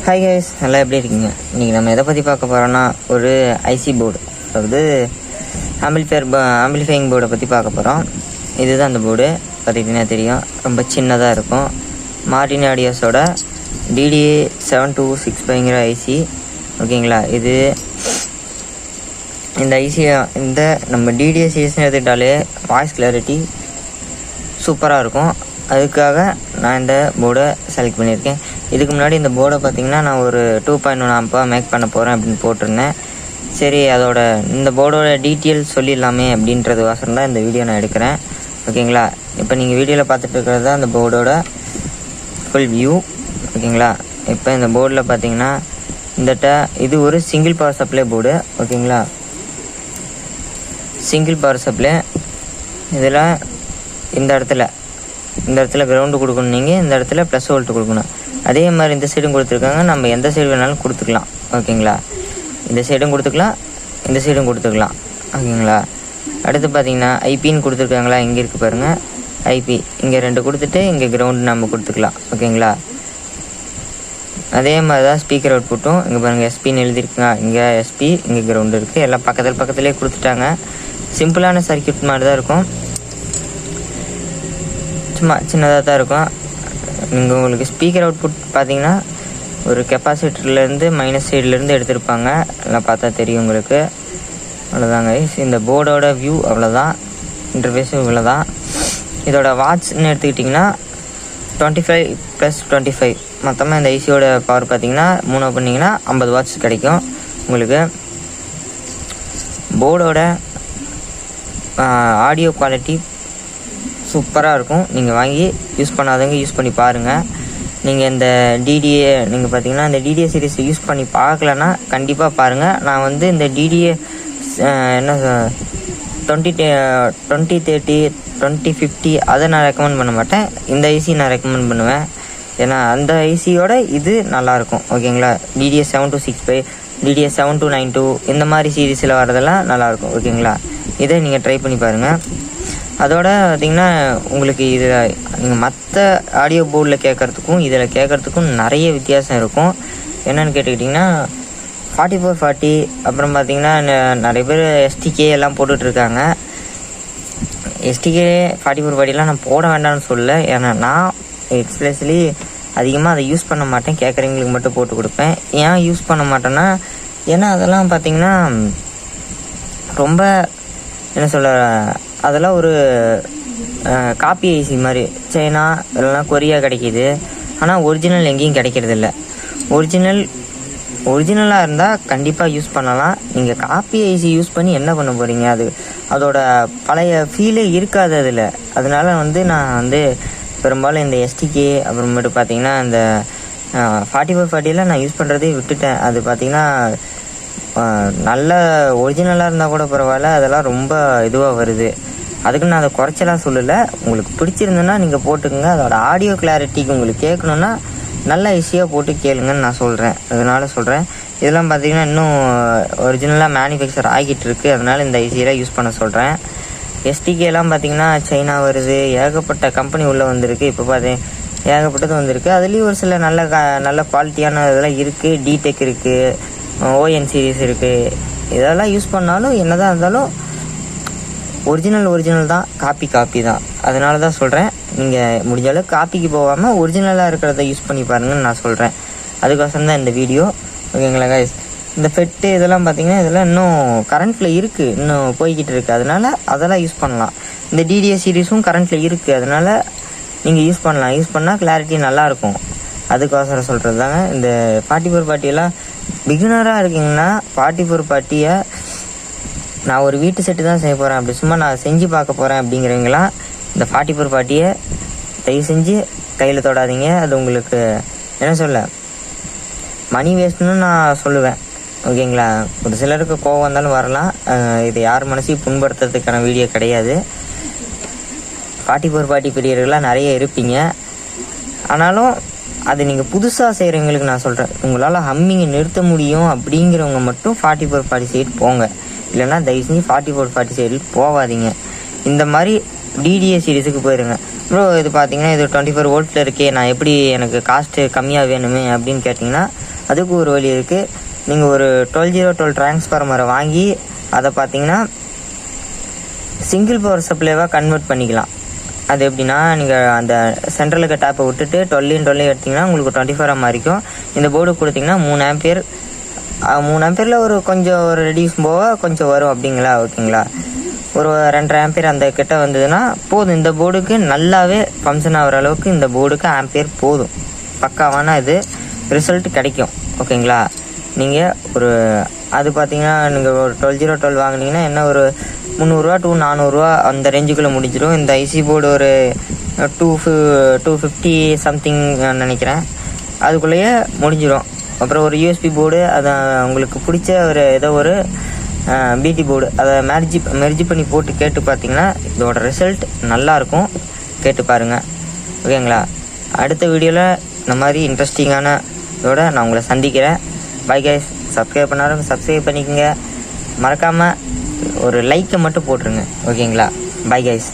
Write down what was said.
Hi guys, நல்லா எப்படி இருக்கீங்க? இன்றைக்கி நம்ம எதை பற்றி பார்க்க போகிறோன்னா ஒரு ஐசி போர்டு, அதாவது ஆம்பிளிஃபையிங் போர்டை பற்றி பார்க்க போகிறோம். இதுதான் அந்த போர்டு. பார்த்திங்கன்னா தெரியும், ரொம்ப சின்னதாக இருக்கும். மார்டின் ஆடியோஸோட TDA 7265 ஐசி. ஓகேங்களா? இந்த ஐசியை நம்ம TDA சீரிஸ்னு எடுத்துக்கிட்டாலே வாய்ஸ் கிளாரிட்டி சூப்பராக இருக்கும். அதுக்காக நான் இந்த போர்டை செலக்ட் பண்ணியிருக்கேன். இதுக்கு முன்னாடி இந்த போர்டை பார்த்திங்கன்னா நான் ஒரு 2.1 ஆம்பாக மேக் பண்ண போகிறேன் அப்படின்னு போட்டிருந்தேன். சரி, இந்த போர்டோட டீட்டெயில் சொல்லிடலாமே அப்படின்றதுக்கோசரம் தான் இந்த வீடியோ நான் எடுக்கிறேன். ஓகேங்களா? இப்போ நீங்கள் வீடியோவில் பார்த்துட்டு இருக்கிறது தான் இந்த போர்டோட ஃபுல் வியூ. ஓகேங்களா? இப்போ இந்த போர்டில் பார்த்திங்கன்னா இது ஒரு சிங்கிள் பவர் சப்ளை போர்டு. ஓகேங்களா? Single power supply. இதில் இந்த இடத்துல கிரவுண்டு கொடுக்கணும், நீங்கள் இந்த இடத்துல ப்ளஸ் வோல்ட்டு கொடுக்கணும். அதே மாதிரி இந்த சைடும் கொடுத்துருக்காங்க, நம்ம எந்த சைடு வேணாலும் கொடுத்துக்கலாம். ஓகேங்களா? இந்த சைடும் கொடுத்துக்கலாம், இந்த சைடும் கொடுத்துக்கலாம். ஓகேங்களா? அடுத்து பார்த்தீங்கன்னா ஐபின்னு கொடுத்துருக்காங்களா, இங்கே இருக்குது பாருங்கள் ஐபி. இங்கே 2 கொடுத்துட்டு இங்கே கிரவுண்டு நம்ம கொடுத்துக்கலாம். ஓகேங்களா? அதே மாதிரி தான் ஸ்பீக்கர் அவுட்புட்டும் இங்கே பாருங்கள் எஸ்பின்னு எழுதியிருக்குங்க. இங்கே எஸ்பி, இங்கே கிரவுண்டு இருக்குது. எல்லாம் பக்கத்துலேயே கொடுத்துட்டாங்க. சிம்பிளான சர்க்யூட் மாதிரி தான் இருக்கும், சும்மா சின்னதாக தான் இருக்கும். நீங்கள் உங்களுக்கு ஸ்பீக்கர் அவுட்புட் பார்த்தீங்கன்னா ஒரு கெப்பாசிட்டர்லேருந்து மைனஸ் சைட்லேருந்து எடுத்திருப்பாங்க. எல்லாம் பார்த்தா தெரியும் உங்களுக்கு. அவ்வளோதாங்க. இந்த போர்டோட வியூ அவ்வளோதான். இன்டர்ஃபேஸும் இவ்வளோ தான். இதோட வாட்ஸ்ன்னு எடுத்துக்கிட்டிங்கன்னா 25 + 25 மொத்தமாக இந்த ஐசியோட பவர் பார்த்தீங்கன்னா 3 பண்ணிங்கன்னா 50 வாட்ஸ் கிடைக்கும் உங்களுக்கு. போர்டோட ஆடியோ குவாலிட்டி சூப்பராக இருக்கும். நீங்கள் வாங்கி யூஸ் பண்ணாதவங்க யூஸ் பண்ணி பாருங்கள். நீங்கள் இந்த TDA பார்த்தீங்கன்னா இந்த TDA சீரிஸ் யூஸ் பண்ணி பார்க்கலன்னா கண்டிப்பாக பாருங்கள். நான் இந்த TDA 2030 2050 அதை நான் ரெக்கமெண்ட் பண்ண மாட்டேன். இந்த ஐசி நான் ரெக்கமெண்ட் பண்ணுவேன். ஏன்னா அந்த ஐசியோட இது நல்லாயிருக்கும். ஓகேங்களா? TDA 7265, TDA 7292 இந்த மாதிரி சீரீஸில் வரதெல்லாம் நல்லாயிருக்கும். ஓகேங்களா? இதை நீங்கள் ட்ரை பண்ணி பாருங்கள். அதோட பார்த்திங்கன்னா உங்களுக்கு இதில் நீங்கள் மற்ற ஆடியோ போர்டில் கேட்குறதுக்கும் இதில் கேட்குறதுக்கும் நிறைய வித்தியாசம் இருக்கும். என்னென்னு கேட்டுக்கிட்டிங்கன்னா 4440, அப்புறம் பார்த்திங்கன்னா நிறைய பேர் STK எல்லாம் போட்டுட்ருக்காங்க. STK 4440 நான் போட வேண்டாம்னு சொல்லலை. ஏன்னா நான் எக்ஸ்பிரஸ்லி அதிகமாக அதை யூஸ் பண்ண மாட்டேன், கேட்குறவங்களுக்கு மட்டும் போட்டு கொடுப்பேன். ஏன் யூஸ் பண்ண மாட்டேன்னா, ஏன்னா அதெல்லாம் பார்த்திங்கன்னா ரொம்ப என்ன சொல்ல, அதெல்லாம் ஒரு காப்பி ஐசி மாதிரி சைனா இல்லைனா கொரியா கிடைக்கிது. ஆனால் ஒரிஜினல் எங்கேயும் கிடைக்கிறதில்ல. ஒரிஜினலாக இருந்தால் கண்டிப்பாக யூஸ் பண்ணலாம். நீங்கள் காப்பி ஐசி யூஸ் பண்ணி என்ன பண்ண போகிறீங்க? அதோட பழைய ஃபீலே இருக்காது அதில். அதனால நான் பெரும்பாலும் இந்த STK அப்புறமேட்டு பார்த்திங்கன்னா இந்த 4440 நான் யூஸ் பண்ணுறதே விட்டுட்டேன். அது பார்த்திங்கன்னா நல்ல ஒரிஜினலாக இருந்தால் கூட பரவாயில்ல, அதெல்லாம் ரொம்ப இதுவாக வருது. அதுக்கு நான் அதை குறைச்சலாம் சொல்லலை. உங்களுக்கு பிடிச்சிருந்ததுன்னா நீங்கள் போட்டுக்கோங்க. அதோட ஆடியோ கிளாரிட்டிக்கு உங்களுக்கு கேட்கணுன்னா நல்ல ஈஸியாக போட்டு கேளுங்கன்னு நான் சொல்கிறேன். அதனால் சொல்கிறேன். இதெல்லாம் பார்த்திங்கன்னா இன்னும் ஒரிஜினலாக மேனுஃபேக்சர் ஆகிட்டு இருக்குது. அதனால் இந்த ஐசியெல்லாம் யூஸ் பண்ண சொல்கிறேன். STKலாம் பார்த்திங்கன்னா சைனா வருது, ஏகப்பட்ட கம்பெனி உள்ளே வந்திருக்கு. இப்போ ஏகப்பட்டது வந்திருக்கு. அதுலேயும் ஒரு சில நல்ல குவாலிட்டியான இதெல்லாம் இருக்குது. டிடெக் இருக்குது, ON சீரிஸ் இருக்குது. இதெல்லாம் யூஸ் பண்ணாலும் என்ன தான் இருந்தாலும் ஒரிஜினல் தான், காப்பி தான். அதனால தான் சொல்கிறேன், நீங்கள் முடிஞ்ச அளவுக்கு காப்பிக்கு போகாமல் ஒரிஜினலாக இருக்கிறத யூஸ் பண்ணி பாருங்கன்னு நான் சொல்கிறேன். அதுக்கோசரம் தான் இந்த வீடியோ. ஓகேங்களா கைஸ்? இந்த ஃபெட்டு இதெல்லாம் பார்த்திங்கன்னா இதெல்லாம் இன்னும் கரண்ட்டில் இருக்குது, இன்னும் போய்கிட்டு இருக்குது. அதனால் அதெல்லாம் யூஸ் பண்ணலாம். இந்த TDA சீரிஸும் கரண்ட்டில் இருக்குது. அதனால் நீங்கள் யூஸ் பண்ணலாம். யூஸ் பண்ணால் கிளாரிட்டி நல்லாயிருக்கும். அதுக்கோசரம் சொல்கிறது தாங்க. இந்த 4440 பிகினராக இருக்கீங்கன்னா 4440 நான் ஒரு வீட்டு செட்டு தான் செய்ய போகிறேன், அப்படி சும்மா நான் செஞ்சு பார்க்க போகிறேன் அப்படிங்கிறவங்களாம் இந்த 4440 தயவு செஞ்சு கையில் தொடாதீங்க. அது உங்களுக்கு என்ன சொல்ல, மணி வேஸ்ட்னு நான் சொல்லுவேன். ஓகேங்களா? ஒரு சிலருக்கு கோவம் வந்தாலும் வரலாம். இது யார் மனசையும் புண்படுத்துறதுக்கான வீடியோ கிடையாது. 4440 பிரியர்களாக நிறைய இருப்பீங்க. ஆனாலும் அது நீங்கள் புதுசாக செய்கிறவங்களுக்கு நான் சொல்கிறேன், உங்களால் ஹம்மிங்கை நிறுத்த முடியும் அப்படிங்கிறவங்க மட்டும் 4440 சைடு போங்க. இல்லைன்னா தயவு செஞ்சு 4440 சைடு போகாதீங்க. இந்த மாதிரி TDA சீரிஸுக்கு போயிருங்க. ப்ரோ இது பார்த்தீங்கன்னா இது 24 வோல்ட்டில் இருக்கே, நான் எப்படி எனக்கு காஸ்ட்டு கம்மியாக வேணுமே அப்படின்னு கேட்டிங்கன்னா அதுக்கு ஒரு வழி இருக்குது. நீங்கள் ஒரு 12-012 டிரான்ஸ்ஃபார்மரை வாங்கி அதை பார்த்தீங்கன்னா சிங்கிள் பவர் சப்ளைவாக கன்வெர்ட் பண்ணிக்கலாம். அது எப்படின்னா, நீங்கள் அந்த சென்ட்ரல் இருக்க டேப்பை விட்டுட்டு 12 எடுத்திங்கன்னா உங்களுக்கு 24 மாறிக்கும். இந்த போர்டு கொடுத்திங்கன்னா 3 ஆம்பியர் 3 ஆம்பியரில் ஒரு கொஞ்சம் ஒரு ரெடியூஸ் போக கொஞ்சம் வரும் அப்படிங்களா. ஓகேங்களா, ஒரு 2.5 ஆம்பியர் அந்த கிட்ட வந்ததுன்னா போதும். இந்த போர்டுக்கு நல்லாவே ஃபங்க்ஷன் ஆகிற அளவுக்கு இந்த போர்டுக்கு ஆம்பியர் போதும். பக்காவான இது ரிசல்ட் கிடைக்கும். ஓகேங்களா, நீங்கள் ஒரு அது பார்த்தீங்கன்னா நீங்கள் ஒரு 12-012 வாங்கினீங்கன்னா என்ன ஒரு 300 to 400 அந்த ரேஞ்சுக்குள்ளே முடிஞ்சிடும். இந்த ஐசி போர்டு ஒரு 250 சம்திங் நினைக்கிறேன், அதுக்குள்ளேயே முடிஞ்சிடும். அப்புறம் ஒரு யூஎஸ்பி போர்டு, அதை உங்களுக்கு பிடிச்ச ஒரு ஏதோ ஒரு பிடி போர்டு அதை மெர்ஜி பண்ணி போட்டு கேட்டு பார்த்தீங்கன்னா இதோட ரிசல்ட் நல்லாயிருக்கும். கேட்டு பாருங்கள். ஓகேங்களா, அடுத்த வீடியோவில் இந்த மாதிரி இன்ட்ரெஸ்டிங்கான இதோட நான் உங்களை சந்திக்கிறேன். Bye guys. சப்ஸ்கிரைப் பண்ணாலும் சப்ஸ்கிரைப் பண்ணிக்கோங்க. மறக்காமல் ஒரு லைக்கை மட்டும் போட்டுருங்க. ஓகேங்களா, பை கைஸ்.